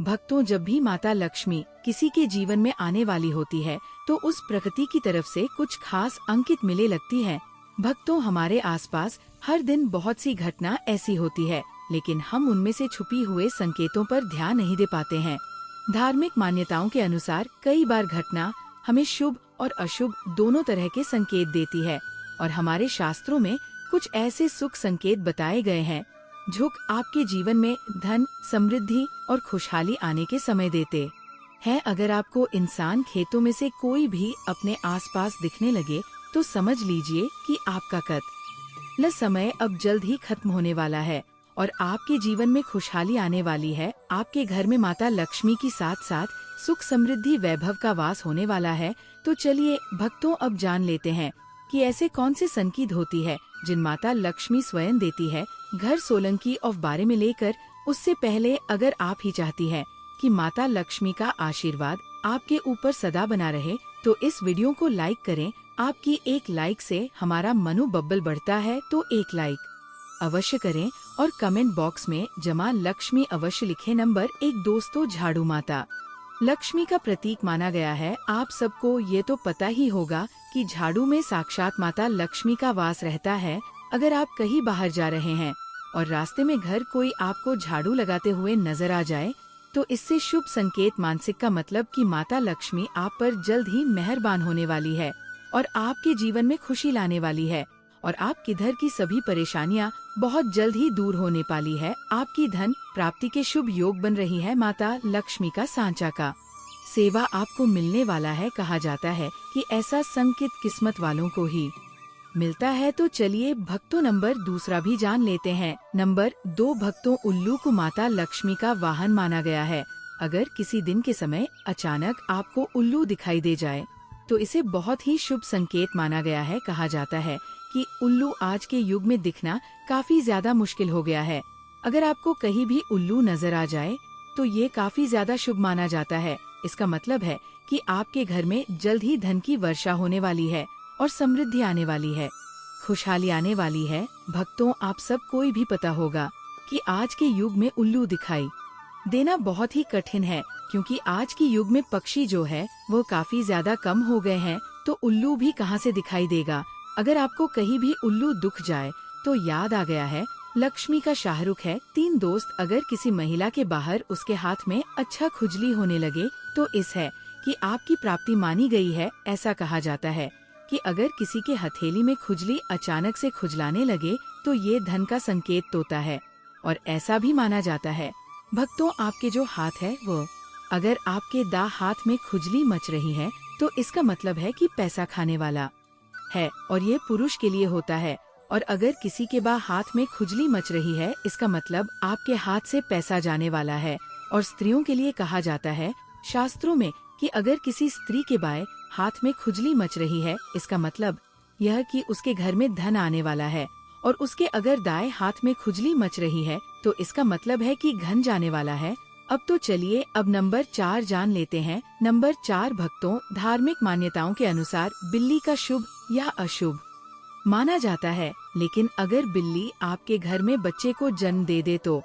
भक्तों, जब भी माता लक्ष्मी किसी के जीवन में आने वाली होती है तो उस प्रकृति की तरफ से कुछ खास अंकित मिले लगती है। भक्तों, हमारे आसपास हर दिन बहुत सी घटना ऐसी होती है, लेकिन हम उनमें से छुपी हुए संकेतों पर ध्यान नहीं दे पाते हैं। धार्मिक मान्यताओं के अनुसार कई बार घटना हमें शुभ और अशुभ दोनों तरह के संकेत देती है, और हमारे शास्त्रों में कुछ ऐसे सुख संकेत बताए गए हैं जो आपके जीवन में धन, समृद्धि और खुशहाली आने के समय देते हैं। अगर आपको इंसान खेतों में से कोई भी अपने आसपास दिखने लगे तो समझ लीजिए कि आपका कत्ल समय अब जल्द ही खत्म होने वाला है और आपके जीवन में खुशहाली आने वाली है। आपके घर में माता लक्ष्मी की साथ साथ सुख, समृद्धि, वैभव का वास होने वाला है। तो चलिए भक्तों, अब जान लेते हैं कि ऐसे कौन से संकेत होती है जिन माता लक्ष्मी स्वयं देती है। घर सोलंकी ऑफ बारे में लेकर उससे पहले अगर आप ही चाहती है कि माता लक्ष्मी का आशीर्वाद आपके ऊपर सदा बना रहे तो इस वीडियो को लाइक करें। आपकी एक लाइक से हमारा मनोबल बढ़ता है, तो एक लाइक अवश्य करें और कमेंट बॉक्स में जमा लक्ष्मी अवश्य लिखें। नंबर 1, दोस्तों, झाड़ू माता लक्ष्मी का प्रतीक माना गया है। आप सबको ये तो पता ही होगा कि झाड़ू में साक्षात माता लक्ष्मी का वास रहता है। अगर आप कहीं बाहर जा रहे हैं और रास्ते में घर कोई आपको झाड़ू लगाते हुए नजर आ जाए तो इससे शुभ संकेत, मानसिक का मतलब कि माता लक्ष्मी आप पर जल्द ही मेहरबान होने वाली है और आपके जीवन में खुशी लाने वाली है और आपकी घर की सभी परेशानियां बहुत जल्द ही दूर होने वाली है। आपकी धन प्राप्ति के शुभ योग बन रही है। माता लक्ष्मी का सांचा का सेवा आपको मिलने वाला है। कहा जाता है कि ऐसा संकेत किस्मत वालों को ही मिलता है। तो चलिए भक्तों, नंबर 2 भी जान लेते हैं। नंबर 2, भक्तों, उल्लू को माता लक्ष्मी का वाहन माना गया है। अगर किसी दिन के समय अचानक आपको उल्लू दिखाई दे जाए तो इसे बहुत ही शुभ संकेत माना गया है। कहा जाता है कि उल्लू आज के युग में दिखना काफी ज्यादा मुश्किल हो गया है। अगर आपको कहीं भी उल्लू नजर आ जाए तो ये काफी ज्यादा शुभ माना जाता है। इसका मतलब है कि आपके घर में जल्द ही धन की वर्षा होने वाली है और समृद्धि आने वाली है, खुशहाली आने वाली है। भक्तों, आप सब कोई भी पता होगा कि आज के युग में उल्लू दिखाई देना बहुत ही कठिन है, क्योंकि आज के युग में पक्षी जो है वो काफी ज्यादा कम हो गए हैं। तो उल्लू भी कहां से दिखाई देगा। अगर आपको कहीं भी उल्लू दिख जाए तो याद आ गया है, लक्ष्मी का शाहरुख है। 3 दोस्त, अगर किसी महिला के बाहर उसके हाथ में अच्छा खुजली होने लगे तो इस है कि आपकी प्राप्ति मानी गई है। ऐसा कहा जाता है कि अगर किसी के हथेली में खुजली अचानक से खुजलाने लगे तो ये धन का संकेत तोता है और ऐसा भी माना जाता है। भक्तों, आपके जो हाथ है वो अगर आपके हाथ में खुजली मच रही है तो इसका मतलब है कि पैसा खाने वाला है और ये पुरुष के लिए होता है। और अगर किसी के हाथ में खुजली मच रही है, इसका मतलब आपके हाथ से पैसा जाने वाला है। और स्त्रियों के लिए कहा जाता है शास्त्रों में कि अगर किसी स्त्री के बाएं हाथ में खुजली मच रही है, इसका मतलब यह कि उसके घर में धन आने वाला है। और उसके अगर दाएं हाथ में खुजली मच रही है तो इसका मतलब है कि धन जाने वाला है। अब तो चलिए अब नंबर 4 जान लेते हैं। नंबर 4, भक्तों, धार्मिक मान्यताओं के अनुसार बिल्ली का शुभ या अशुभ माना जाता है, लेकिन अगर बिल्ली आपके घर में बच्चे को जन्म दे दे तो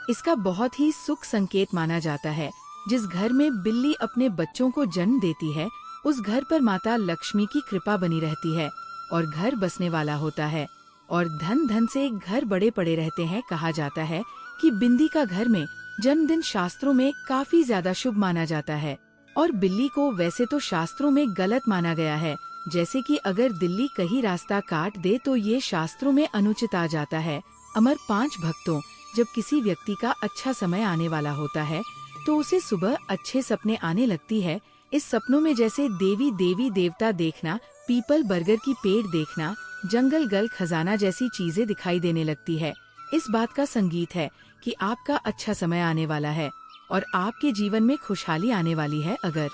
इसका बहुत ही सुख संकेत माना जाता है। जिस घर में बिल्ली अपने बच्चों को जन्म देती है उस घर पर माता लक्ष्मी की कृपा बनी रहती है और घर बसने वाला होता है और धन से घर बड़े पड़े रहते हैं। कहा जाता है कि बिंदी का घर में जन्मदिन शास्त्रों में काफी ज्यादा शुभ माना जाता है और बिल्ली को वैसे तो शास्त्रों में गलत माना गया है, जैसे कि अगर बिल्ली कहीं रास्ता काट दे तो ये शास्त्रों में अनुचित आ जाता है। अमर 5, भक्तों, जब किसी व्यक्ति का अच्छा समय आने वाला होता है तो उसे सुबह अच्छे सपने आने लगती है। इस सपनों में जैसे देवी देवता देखना, पीपल बरगद की पेड़ देखना, जंगल गल खजाना जैसी चीजें दिखाई देने लगती है। इस बात का संगीत है कि आपका अच्छा समय आने वाला है और आपके जीवन में खुशहाली आने वाली है। अगर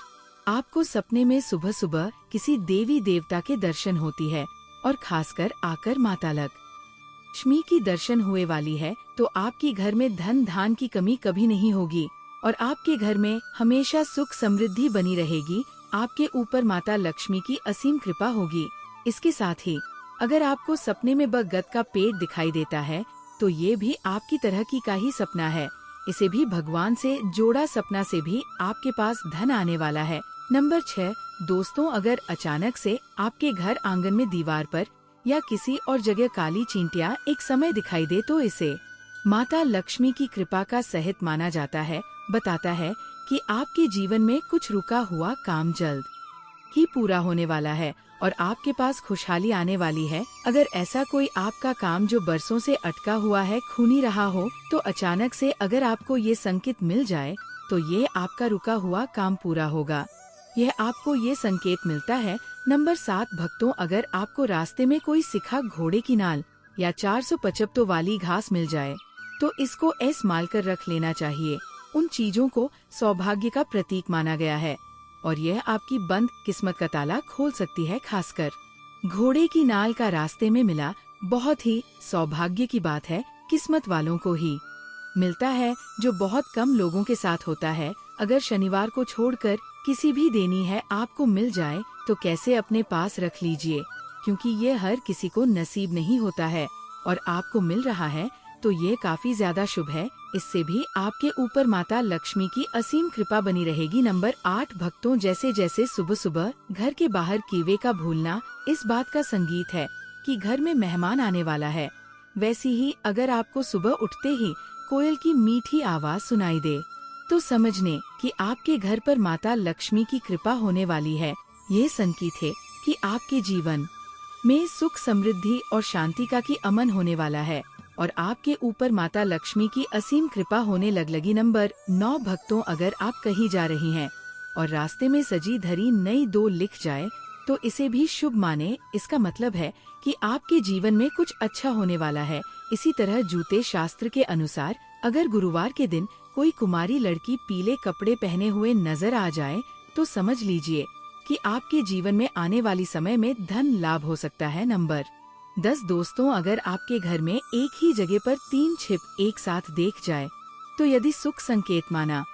आपको सपने में सुबह सुबह किसी देवी देवता के दर्शन होती है और खासकर आकर माता लक्ष्मी की दर्शन हुए वाली है तो आपकी घर में धन धान की कमी कभी नहीं होगी और आपके घर में हमेशा सुख समृद्धि बनी रहेगी। आपके ऊपर माता लक्ष्मी की असीम कृपा होगी। इसके साथ ही अगर आपको सपने में बरगद का पेड़ दिखाई देता है तो ये भी आपकी तरह की का ही सपना है। इसे भी भगवान से जोड़ा सपना से भी आपके पास धन आने वाला है। नंबर 6, दोस्तों अगर अचानक से आपके घर आंगन में दीवार पर या किसी और जगह काली चींटियां एक समय दिखाई दे तो इसे माता लक्ष्मी की कृपा का सहित माना जाता है। बताता है कि आपके जीवन में कुछ रुका हुआ काम जल्द ही पूरा होने वाला है और आपके पास खुशहाली आने वाली है। अगर ऐसा कोई आपका काम जो बरसों से अटका हुआ है खूनी रहा हो तो अचानक से अगर आपको ये संकेत मिल जाए तो ये आपका रुका हुआ काम पूरा होगा। यह आपको ये संकेत मिलता है। नंबर 7, भक्तों अगर आपको रास्ते में कोई सिखा घोड़े की नाल या 455 वाली घास मिल जाए तो इसको माल कर रख लेना चाहिए। उन चीजों को सौभाग्य का प्रतीक माना गया है और यह आपकी बंद किस्मत का ताला खोल सकती है। खासकर घोड़े की नाल का रास्ते में मिला बहुत ही सौभाग्य की बात है। किस्मत वालों को ही मिलता है जो बहुत कम लोगों के साथ होता है। अगर शनिवार को छोड़कर किसी भी देनी है आपको मिल जाए तो कैसे अपने पास रख लीजिए, क्योंकि ये हर किसी को नसीब नहीं होता है और आपको मिल रहा है तो ये काफी ज्यादा शुभ है। इससे भी आपके ऊपर माता लक्ष्मी की असीम कृपा बनी रहेगी। नंबर 8, भक्तों जैसे जैसे सुबह सुबह घर के बाहर कीवे का भूलना इस बात का संगीत है कि घर में मेहमान आने वाला है। वैसी ही अगर आपको सुबह उठते ही कोयल की मीठी आवाज सुनाई दे तो समझने कि आपके घर पर माता लक्ष्मी की कृपा होने वाली है। ये संकेत है कि आपके जीवन में सुख समृद्धि और शांति का की अमन होने वाला है और आपके ऊपर माता लक्ष्मी की असीम कृपा होने लगी। नंबर 9, भक्तों अगर आप कहीं जा रही हैं और रास्ते में सजी धरी नई डोल लिख जाए तो इसे भी शुभ माने। इसका मतलब है कि आपके जीवन में कुछ अच्छा होने वाला है। इसी तरह जूते शास्त्र के अनुसार अगर गुरुवार के दिन कोई कुमारी लड़की पीले कपड़े पहने हुए नजर आ जाए तो समझ लीजिए कि आपके जीवन में आने वाली समय में धन लाभ हो सकता है। नंबर 10, दोस्तों अगर आपके घर में एक ही जगह पर 3 छिप एक साथ देख जाए तो यदि सुख संकेत माना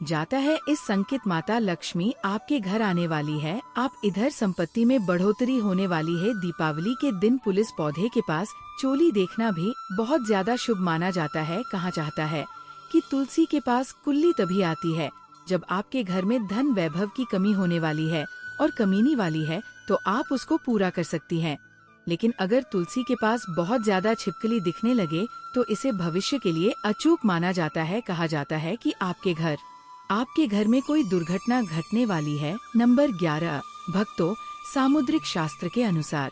जाता है। इस संकेत माता लक्ष्मी आपके घर आने वाली है। आप इधर संपत्ति में बढ़ोतरी होने वाली है। दीपावली के दिन पुलिस पौधे के पास चोली देखना भी बहुत ज्यादा शुभ माना जाता है। कहा जाता है कि तुलसी के पास कुल्ली तभी आती है जब आपके घर में धन वैभव की कमी होने वाली है और कमीनी वाली है तो आप उसको पूरा कर सकती हैं। लेकिन अगर तुलसी के पास बहुत ज्यादा छिपकली दिखने लगे तो इसे भविष्य के लिए अचूक माना जाता है। कहा जाता है कि आपके घर में कोई दुर्घटना घटने वाली है। नंबर 11, भक्तों सामुद्रिक शास्त्र के अनुसार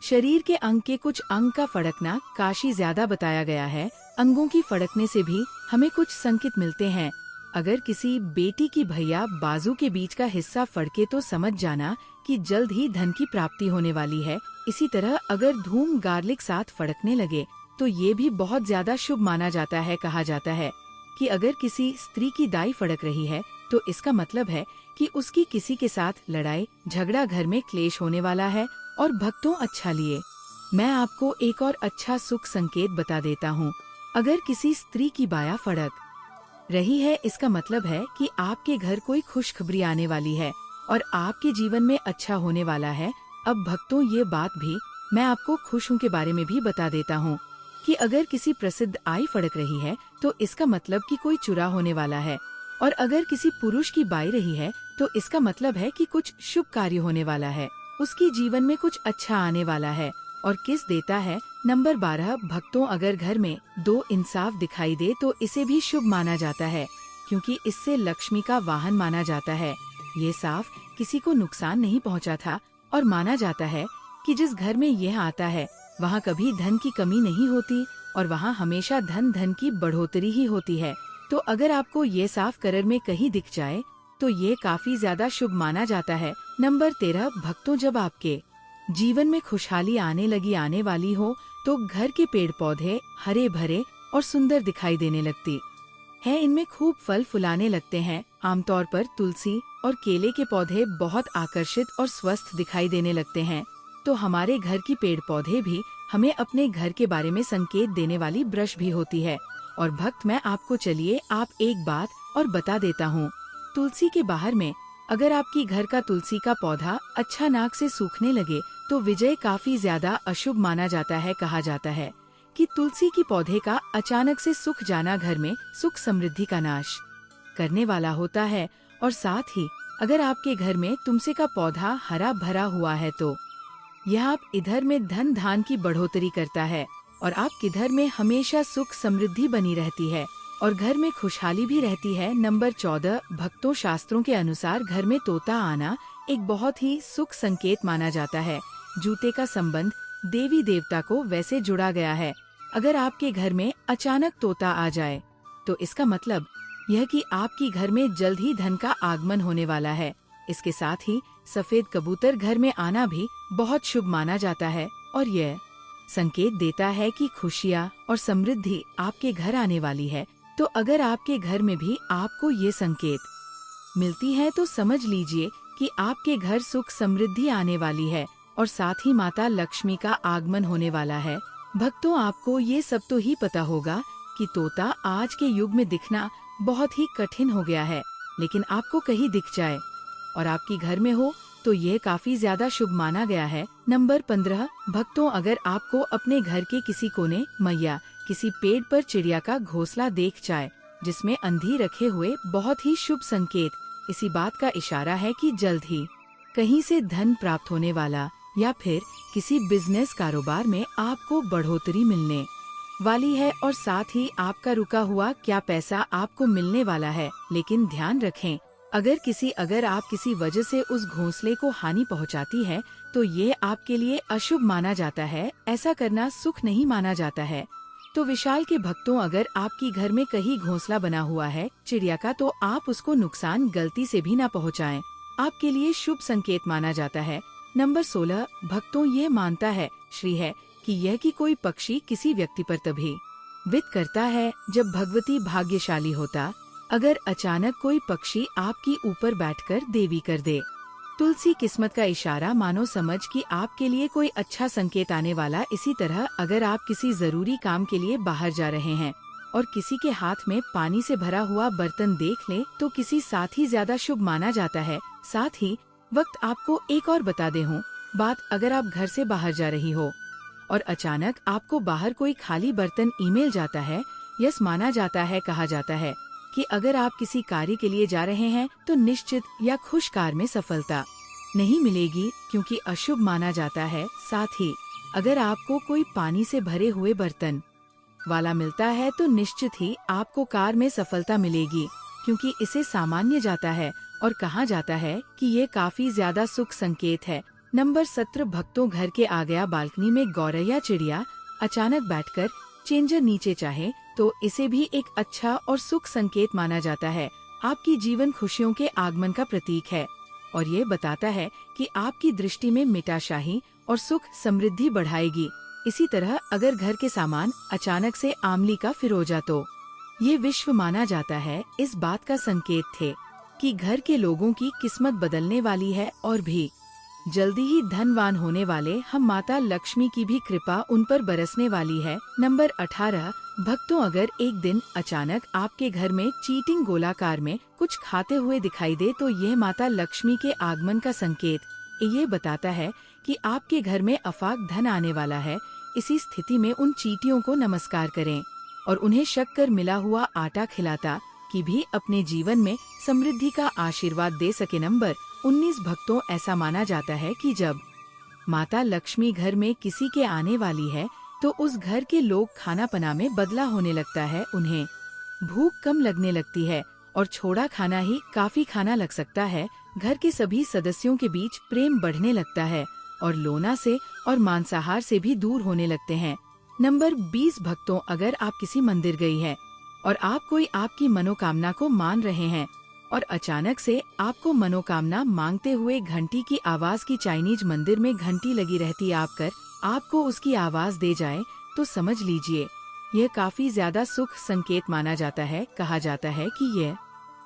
शरीर के अंग के कुछ अंग का फड़कना काफी ज्यादा बताया गया है। अंगों की फड़कने से भी हमें कुछ संकेत मिलते हैं। अगर किसी बेटी की भैया बाजू के बीच का हिस्सा फड़के तो समझ जाना कि जल्द ही धन की प्राप्ति होने वाली है। इसी तरह अगर धूम गार्लिक साथ फड़कने लगे तो ये भी बहुत ज्यादा शुभ माना जाता है। कहा जाता है कि अगर किसी स्त्री की दाई फड़क रही है तो इसका मतलब है कि उसकी किसी के साथ लड़ाई झगड़ा घर में क्लेश होने वाला है। और भक्तों अच्छा लिए मैं आपको एक और अच्छा सुख संकेत बता देता हूँ। अगर किसी स्त्री की बाया फड़क रही है इसका मतलब है कि आपके घर कोई खुशखबरी आने वाली है और आपके जीवन में अच्छा होने वाला है। अब भक्तों ये बात भी मैं आपको खुशियों के बारे में भी बता देता हूँ कि अगर किसी प्रसिद्ध आई फड़क रही है तो इसका मतलब कि कोई चुरा होने वाला है और अगर किसी पुरुष की बाई रही है तो इसका मतलब है कि कुछ शुभ कार्य होने वाला है, उसकी जीवन में कुछ अच्छा आने वाला है। और किस देता है। नंबर 12, भक्तों अगर घर में 2 इंसाफ दिखाई दे तो इसे भी शुभ माना जाता है क्योंकि इससे लक्ष्मी का वाहन माना जाता है। ये साफ किसी को नुकसान नहीं पहुंचा था और माना जाता है कि जिस घर में यह आता है वहाँ कभी धन की कमी नहीं होती और वहाँ हमेशा धन की बढ़ोतरी ही होती है। तो अगर आपको ये साफ कलर में कहीं दिख जाए तो ये काफी ज्यादा शुभ माना जाता है। नंबर 13, भक्तों जब आपके जीवन में खुशहाली आने वाली हो तो घर के पेड़ पौधे हरे भरे और सुंदर दिखाई देने लगती है। इनमें खूब फल फुलाने लगते हैं। आमतौर पर तुलसी और केले के पौधे बहुत आकर्षित और स्वस्थ दिखाई देने लगते हैं। तो हमारे घर की पेड़ पौधे भी हमें अपने घर के बारे में संकेत देने वाली ब्रश भी होती है। और भक्त मैं आपको चलिए आप एक बात और बता देता हूँ। तुलसी के बाहर में अगर आपकी घर का तुलसी का पौधा अच्छा नाक से सूखने लगे तो विजय काफी ज्यादा अशुभ माना जाता है। कहा जाता है कि तुलसी की पौधे का अचानक से सूख जाना घर में सुख समृद्धि का नाश करने वाला होता है। और साथ ही अगर आपके घर में तुलसी का पौधा हरा भरा हुआ है तो यह आप इधर में धन धान की बढ़ोतरी करता है और आप किधर में हमेशा सुख समृद्धि बनी रहती है और घर में खुशहाली भी रहती है। नंबर 14, भक्तों शास्त्रों के अनुसार घर में तोता आना एक बहुत ही सुख संकेत माना जाता है। जूते का संबंध देवी देवता को वैसे जुड़ा गया है। अगर आपके घर में अचानक तोता आ जाए तो इसका मतलब यह कि आपकी घर में जल्द ही धन का आगमन होने वाला है। इसके साथ ही सफेद कबूतर घर में आना भी बहुत शुभ माना जाता है और यह संकेत देता है कि खुशियाँ और समृद्धि आपके घर आने वाली है। तो अगर आपके घर में भी आपको ये संकेत मिलती है तो समझ लीजिए कि आपके घर सुख समृद्धि आने वाली है और साथ ही माता लक्ष्मी का आगमन होने वाला है। भक्तों, आपको ये सब तो ही पता होगा कि तोता आज के युग में दिखना बहुत ही कठिन हो गया है, लेकिन आपको कहीं दिख जाए और आपकी घर में हो तो ये काफी ज्यादा शुभ माना गया है। नंबर 15, भक्तों अगर आपको अपने घर के किसी कोने मैया किसी पेड़ पर चिड़िया का घोंसला देख जाए जिसमें अंधी रखे हुए बहुत ही शुभ संकेत इसी बात का इशारा है कि जल्द ही कहीं से धन प्राप्त होने वाला या फिर किसी बिजनेस कारोबार में आपको बढ़ोतरी मिलने वाली है और साथ ही आपका रुका हुआ क्या पैसा आपको मिलने वाला है। लेकिन ध्यान रखें, अगर आप किसी वजह से उस घोंसले को हानि पहुंचाती है तो ये आपके लिए अशुभ माना जाता है। ऐसा करना सुख नहीं माना जाता है। तो विशाल के भक्तों, अगर आपकी घर में कहीं घोंसला बना हुआ है चिड़िया का तो आप उसको नुकसान गलती से भी ना पहुंचाएं। आपके लिए शुभ संकेत माना जाता है। नंबर 16, भक्तों ये मानता है श्री है कि यह कि कोई पक्षी किसी व्यक्ति पर तभी वित करता है जब भगवती भाग्यशाली होता अगर अचानक कोई पक्षी आपकी ऊपर बैठकर देवी कर दे। तुलसी किस्मत का इशारा मानो समझ कि आपके लिए कोई अच्छा संकेत आने वाला। इसी तरह अगर आप किसी जरूरी काम के लिए बाहर जा रहे हैं और किसी के हाथ में पानी से भरा हुआ बर्तन देख ले तो किसी साथ ही ज्यादा शुभ माना जाता है। साथ ही वक्त आपको एक और बता दे हूँ बात, अगर आप घर से बाहर जा रही हो और अचानक आपको बाहर कोई खाली बर्तन ईमेल जाता है, यस माना जाता है, कहा जाता है कि अगर आप किसी कार्य के लिए जा रहे हैं तो निश्चित या खुश कार्य में सफलता नहीं मिलेगी क्योंकि अशुभ माना जाता है। साथ ही अगर आपको कोई पानी से भरे हुए बर्तन वाला मिलता है तो निश्चित ही आपको कार्य में सफलता मिलेगी क्योंकि इसे सामान्य जाता है और कहा जाता है कि ये काफी ज्यादा सुख संकेत है। नंबर 17, भक्तों घर के आ गया बालकनी में गौरैया चिड़िया अचानक बैठकर चेंजर नीचे चाहे तो इसे भी एक अच्छा और सुख संकेत माना जाता है। आपकी जीवन खुशियों के आगमन का प्रतीक है और ये बताता है कि आपकी दृष्टि में मिठाशाही और सुख समृद्धि बढ़ाएगी। इसी तरह अगर घर के सामान अचानक से आमली का फिरोजा तो ये विश्व माना जाता है इस बात का संकेत थे कि घर के लोगों की किस्मत बदलने वाली है और भी जल्दी ही धनवान होने वाले हम माता लक्ष्मी की भी कृपा उन पर बरसने वाली है। नंबर 18, भक्तों अगर एक दिन अचानक आपके घर में चीटिंग गोलाकार में कुछ खाते हुए दिखाई दे तो यह माता लक्ष्मी के आगमन का संकेत ये बताता है कि आपके घर में अफाक धन आने वाला है। इसी स्थिति में उन चीटियों को नमस्कार करें और उन्हें शक्कर मिला हुआ आटा खिलाता कि भी अपने जीवन में समृद्धि का आशीर्वाद दे सके। नंबर 19, भक्तों ऐसा माना जाता है कि जब माता लक्ष्मी घर में किसी के आने वाली है तो उस घर के लोग खाना पना में बदला होने लगता है। उन्हें भूख कम लगने लगती है और छोड़ा खाना ही काफी खाना लग सकता है। घर के सभी सदस्यों के बीच प्रेम बढ़ने लगता है और लोना से और मांसाहार से भी दूर होने लगते हैं। नंबर 20, भक्तों अगर आप किसी मंदिर गई है और आप कोई आपकी मनोकामना को मान रहे हैं और अचानक से आपको मनोकामना मांगते हुए घंटी की आवाज की चाइनीज मंदिर में घंटी लगी रहती आपको उसकी आवाज दे जाए तो समझ लीजिए यह काफी ज्यादा सुख संकेत माना जाता है। कहा जाता है कि यह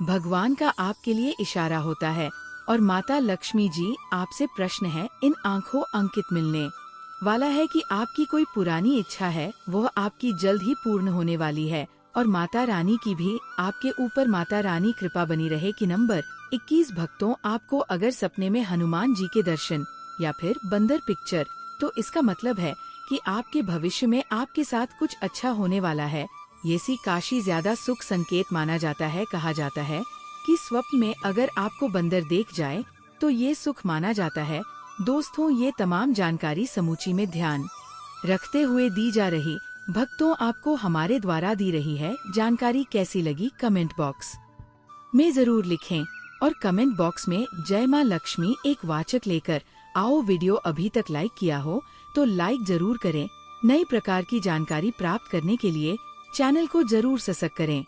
भगवान का आपके लिए इशारा होता है और माता लक्ष्मी जी आपसे प्रश्न है इन आँखों अंकित मिलने वाला है कि आपकी कोई पुरानी इच्छा है वह आपकी जल्द ही पूर्ण होने वाली है और माता रानी की भी आपके ऊपर माता रानी कृपा बनी रहे कि नंबर 21, भक्तों आपको अगर सपने में हनुमान जी के दर्शन या फिर बंदर पिक्चर तो इसका मतलब है कि आपके भविष्य में आपके साथ कुछ अच्छा होने वाला है। ये सी काशी ज्यादा सुख संकेत माना जाता है। कहा जाता है कि स्वप्न में अगर आपको बंदर देख जाए तो ये सुख माना जाता है। दोस्तों, ये तमाम जानकारी समूची में ध्यान रखते हुए दी जा रही भक्तों आपको हमारे द्वारा दी रही है। जानकारी कैसी लगी कमेंट बॉक्स में जरूर लिखें और कमेंट बॉक्स में जय मां लक्ष्मी एक वाचक लेकर आओ। वीडियो अभी तक लाइक किया हो तो लाइक जरूर करें। नई प्रकार की जानकारी प्राप्त करने के लिए चैनल को जरूर सब्सक्राइब करें।